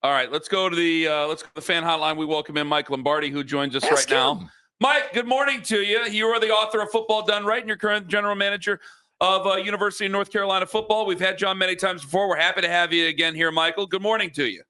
All right, let's go to the fan hotline. We welcome in Mike Lombardi, who joins us Ask right now. him. Mike, good morning to you. You are the author of Football Done Right, and you're current general manager of University of North Carolina football. We've had John many times before. We're happy to have you again here, Michael. Good morning to you.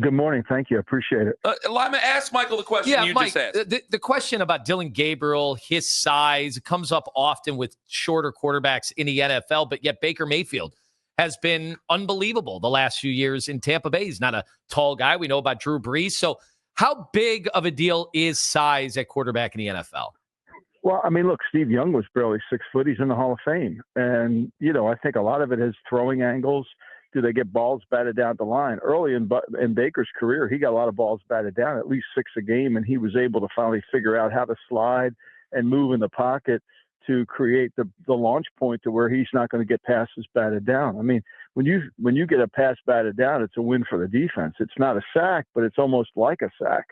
Good morning. Thank you. I appreciate it. Lima, ask Michael the question you Mike, just asked. The question about Dylan Gabriel, his size, comes up often with shorter quarterbacks in the NFL, but yet Baker Mayfield has been unbelievable the last few years in Tampa Bay. He's not a tall guy. We know about Drew Brees. So how big of a deal is size at quarterback in the NFL? Well, I mean, look, Steve Young was barely 6 foot. He's in the Hall of Fame. And, I think a lot of it is throwing angles. Do they get balls batted down the line? Early in Baker's career, he got a lot of balls batted down, at least 6 a game, and he was able to finally figure out how to slide and move in the pocket to create the launch point to where he's not going to get passes batted down. I mean, when you get a pass batted down, it's a win for the defense. It's not a sack, but it's almost like a sack.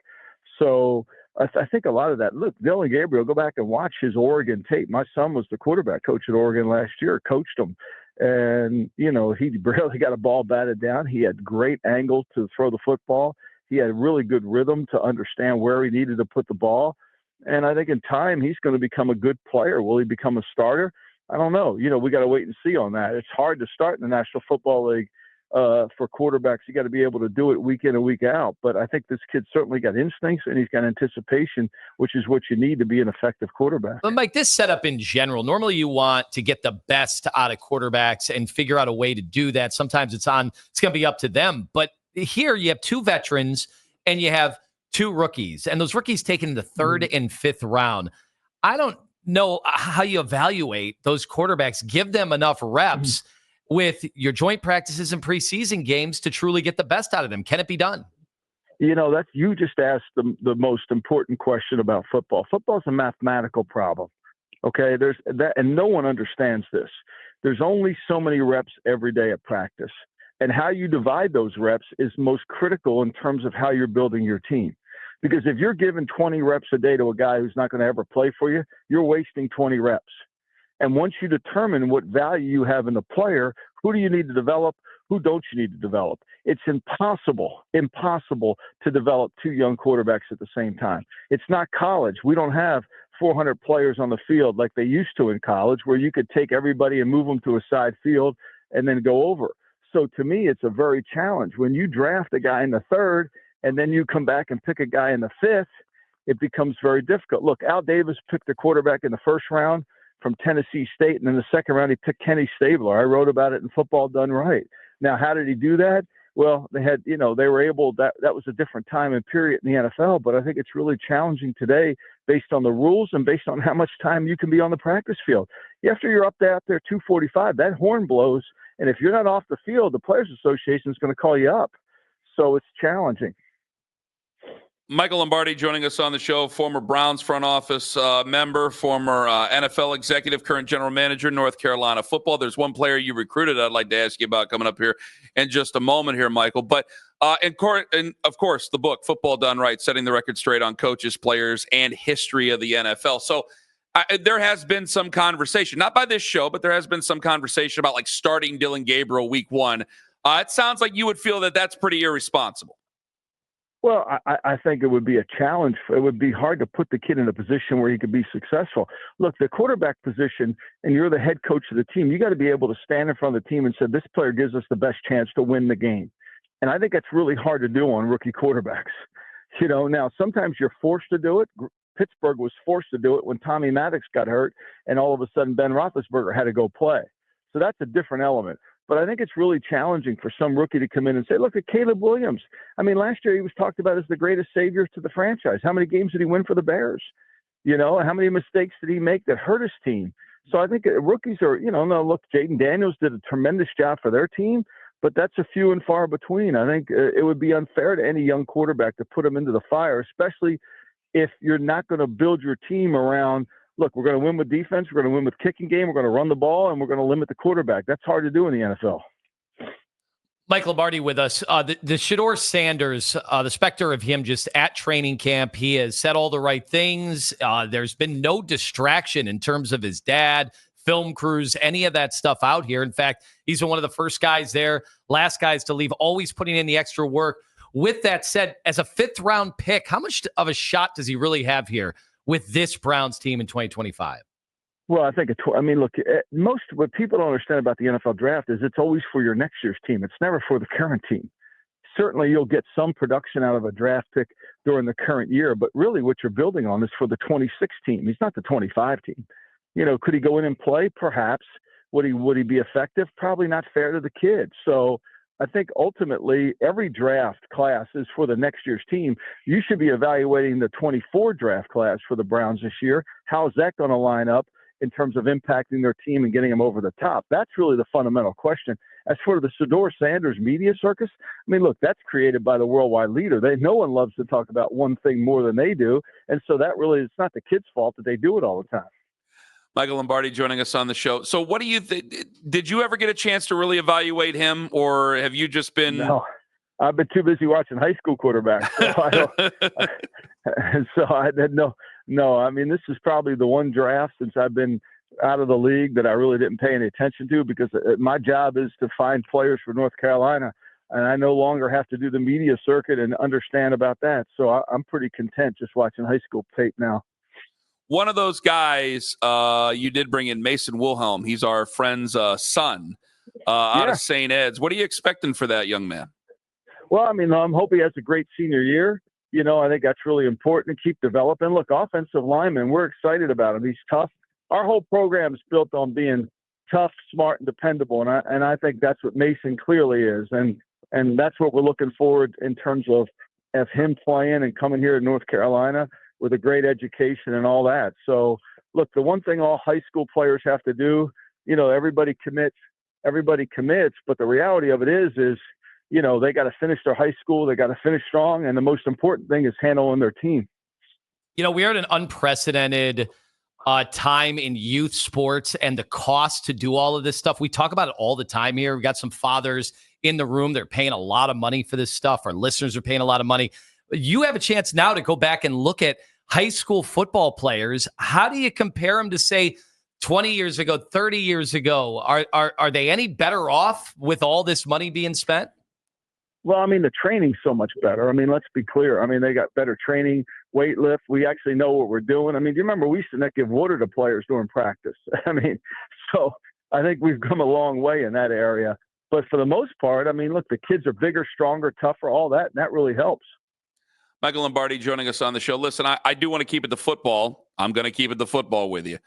So I think a lot of that. Look, Dylan Gabriel, go back and watch his Oregon tape. My son was the quarterback coach at Oregon last year, coached him. And, he barely got a ball batted down. He had great angle to throw the football. He had really good rhythm to understand where he needed to put the ball. And I think in time, he's going to become a good player. Will he become a starter? I don't know. We got to wait and see on that. It's hard to start in the National Football League for quarterbacks. You got to be able to do it week in and week out. But I think this kid certainly got instincts and he's got anticipation, which is what you need to be an effective quarterback. But Mike, this setup in general, normally you want to get the best out of quarterbacks and figure out a way to do that. Sometimes it's going to be up to them. But here you have 2 veterans and you have 2 rookies, and those rookies taken in the 3rd and 5th round. I don't know how you evaluate those quarterbacks, give them enough reps with your joint practices and preseason games to truly get the best out of them. Can it be done? You just asked the most important question about football. Football is a mathematical problem. Okay. There's that, and no one understands this. There's only so many reps every day at practice, and how you divide those reps is most critical in terms of how you're building your team. Because if you're giving 20 reps a day to a guy who's not going to ever play for you, you're wasting 20 reps. And once you determine what value you have in the player, who do you need to develop? Who don't you need to develop? It's impossible to develop 2 young quarterbacks at the same time. It's not college. We don't have 400 players on the field like they used to in college, where you could take everybody and move them to a side field and then go over. So to me, it's a very challenge. When you draft a guy in the 3rd and then you come back and pick a guy in the 5th, it becomes very difficult. Look, Al Davis picked a quarterback in the 1st round from Tennessee State, and in the 2nd round, he picked Kenny Stabler. I wrote about it in Football Done Right. Now, how did he do that? Well, they had, they were able, that was a different time and period in the NFL, but I think it's really challenging today based on the rules and based on how much time you can be on the practice field. After you're up there 245, that horn blows, and if you're not off the field, the Players Association is going to call you up. So it's challenging. Michael Lombardi joining us on the show, former Browns front office member, former NFL executive, current general manager, North Carolina football. There's one player you recruited I'd like to ask you about coming up here in just a moment here, Michael. But, and of course, the book, Football Done Right, setting the record straight on coaches, players, and history of the NFL. So there has been some conversation, not by this show, but there has been some conversation about like starting Dylan Gabriel week 1. It sounds like you would feel that that's pretty irresponsible. Well, I think it would be a challenge. It would be hard to put the kid in a position where he could be successful. Look, the quarterback position, and you're the head coach of the team, you got to be able to stand in front of the team and say, this player gives us the best chance to win the game. And I think that's really hard to do on rookie quarterbacks. Now sometimes you're forced to do it. Pittsburgh was forced to do it when Tommy Maddox got hurt, and all of a sudden Ben Roethlisberger had to go play. So that's a different element. But I think it's really challenging for some rookie to come in and say, look at Caleb Williams. I mean, last year he was talked about as the greatest savior to the franchise. How many games did he win for the Bears? How many mistakes did he make that hurt his team? So I think rookies are, no, look, Jaden Daniels did a tremendous job for their team, but that's a few and far between. I think it would be unfair to any young quarterback to put him into the fire, especially if you're not going to build your team around, look, we're going to win with defense, we're going to win with kicking game, we're going to run the ball, and we're going to limit the quarterback. That's hard to do in the NFL. Mike Lombardi with us. The Shedeur Sanders, the specter of him just at training camp, he has said all the right things. There's been no distraction in terms of his dad, film crews, any of that stuff out here. In fact, he's been one of the first guys there, last guys to leave, always putting in the extra work. With that said, as a 5th-round pick, how much of a shot does he really have here with this Browns team in 2025? Well, I think look, most what people don't understand about the NFL draft is it's always for your next year's team. It's never for the current team. Certainly, you'll get some production out of a draft pick during the current year, but really what you're building on is for the 26 team. He's not the 25 team. Could he go in and play? Perhaps. Would he be effective? Probably not fair to the kid. So I think ultimately every draft class is for the next year's team. You should be evaluating the 24 draft class for the Browns this year. How is that going to line up in terms of impacting their team and getting them over the top? That's really the fundamental question. As for the Shedeur Sanders media circus, look, that's created by the worldwide leader. No one loves to talk about one thing more than they do. And so that really, it's not the kid's fault that they do it all the time. Michael Lombardi joining us on the show. So what do you did you ever get a chance to really evaluate him, or have you just been? No, I've been too busy watching high school quarterbacks. So I had no. This is probably the one draft since I've been out of the league that I really didn't pay any attention to, because my job is to find players for North Carolina, and I no longer have to do the media circuit and understand about that. So I'm pretty content just watching high school tape now. One of those guys, you did bring in Mason Wilhelm. He's our friend's son out of St. Ed's. What are you expecting for that young man? Well, I'm hoping he has a great senior year. I think that's really important to keep developing. Look, offensive lineman, we're excited about him. He's tough. Our whole program is built on being tough, smart, and dependable, and I think that's what Mason clearly is, and that's what we're looking forward in terms of him playing and coming here to North Carolina with a great education and all that. So, look, the one thing all high school players have to do, everybody commits, but the reality of it is, they got to finish their high school, they got to finish strong, and the most important thing is handling their team. We are at an unprecedented time in youth sports and the cost to do all of this stuff. We talk about it all the time here. We got some fathers in the room. They're paying a lot of money for this stuff. Our listeners are paying a lot of money. You have a chance now to go back and look at high school football players. How do you compare them to, say, 20 years ago, 30 years ago? Are they any better off with all this money being spent? Well, the training's so much better. Let's be clear. They got better training, weight lift. We actually know what we're doing. Do you remember we used to not give water to players during practice? So I think we've come a long way in that area. But for the most part, look, the kids are bigger, stronger, tougher, all that, and that really helps. Michael Lombardi joining us on the show. Listen, I do want to keep it to football. I'm going to keep it to football with you.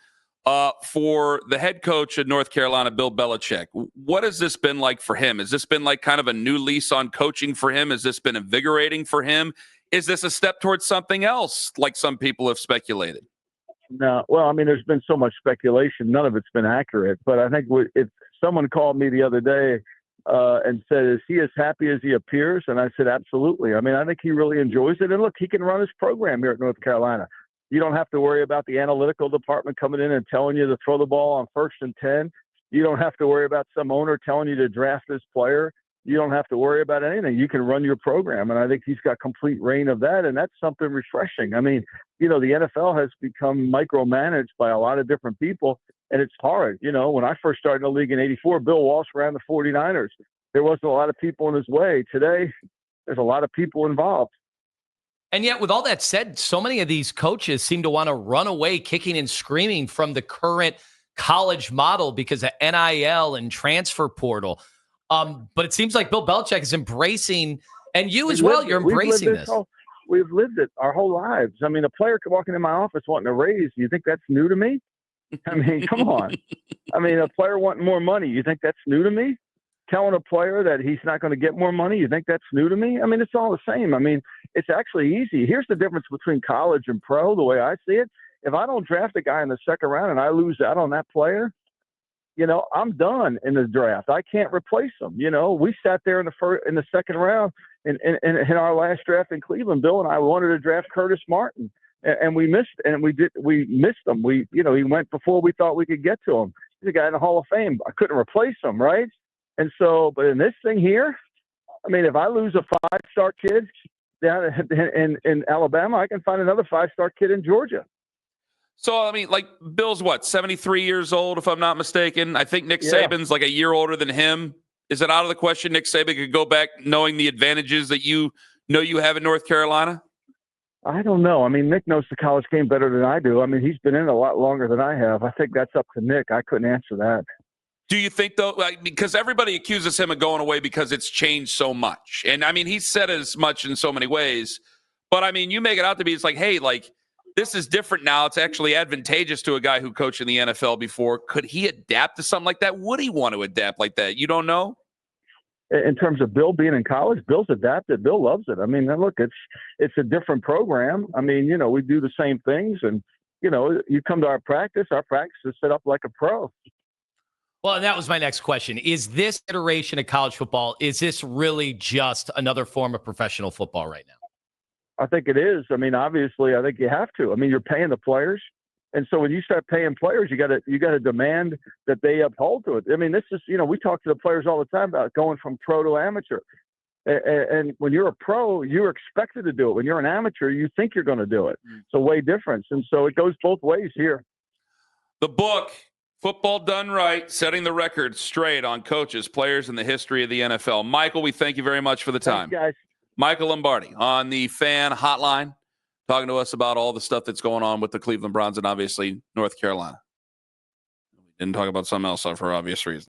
For the head coach of North Carolina, Bill Belichick, what has this been like for him? Has this been like kind of a new lease on coaching for him? Has this been invigorating for him? Is this a step towards something else, like some people have speculated? No. Well, there's been so much speculation. None of it's been accurate. But I think if someone called me the other day and said, is he as happy as he appears? And I said, absolutely. I think he really enjoys it. And look, he can run his program here at North Carolina. You don't have to worry about the analytical department coming in and telling you to throw the ball on 1st and 10. You don't have to worry about some owner telling you to draft this player. You don't have to worry about anything. You can run your program. And I think he's got complete reign of that. And that's something refreshing. The NFL has become micromanaged by a lot of different people. And it's hard. When I first started in the league in '84, Bill Walsh ran the 49ers. There wasn't a lot of people in his way. Today, there's a lot of people involved. And yet, with all that said, so many of these coaches seem to want to run away kicking and screaming from the current college model because of NIL and transfer portal. But it seems like Bill Belichick is embracing, and you as well, you're embracing this. We've lived it our whole lives. A player could walk into my office wanting a raise. You think that's new to me? Come on. A player wanting more money. You think that's new to me? Telling a player that he's not going to get more money. You think that's new to me? It's all the same. It's actually easy. Here's the difference between college and pro, the way I see it. If I don't draft a guy in the 2nd round and I lose out on that player, I'm done in the draft. I can't replace him. We sat there in the 2nd round in our last draft in Cleveland. Bill and I wanted to draft Curtis Martin. And we missed him. He went before we thought we could get to him. He's a guy in the Hall of Fame. I couldn't replace him, right? And so, but in this thing here, if I lose a 5-star kid down in Alabama, I can find another 5-star kid in Georgia. So, Bill's 73 years old, if I'm not mistaken. I think Nick Saban's like a year older than him. Is it out of the question Nick Saban could go back knowing the advantages that you know you have in North Carolina? I don't know. I mean, Nick knows the college game better than I do. I mean, he's been in a lot longer than I have. I think that's up to Nick. I couldn't answer that. Do you think, though, because everybody accuses him of going away because it's changed so much. And, I mean, he's said as much in so many ways. But, I mean, you make it out to be, it's like, hey, like, this is different now. It's actually advantageous to a guy who coached in the NFL before. Could he adapt to something like that? Would he want to adapt like that? You don't know? In terms of Bill being in college, Bill's adapted. Bill loves it. I mean, look, it's a different program. I mean, you know, we do the same things. And, you know, you come to our practice is set up like a pro. Well, and that was my next question. Is this iteration of college football, is this really just another form of professional football right now? I think it is. I mean, obviously, I think you have to. I mean, you're paying the players. And so when you start paying players, you got to demand that they uphold to it. I mean, this is, you know, we talk to the players all the time about going from pro to amateur. And when you're a pro, you're expected to do it. When you're an amateur, you think you're going to do it. It's a way difference. And so it goes both ways here. The book, Football Done Right, setting the record straight on coaches, players, and the history of the NFL. Michael, we thank you very much for the time. Thanks, guys. Michael Lombardi on the Fan Hotline, talking to us about all the stuff that's going on with the Cleveland Browns and obviously North Carolina. We didn't talk about something else for obvious reasons.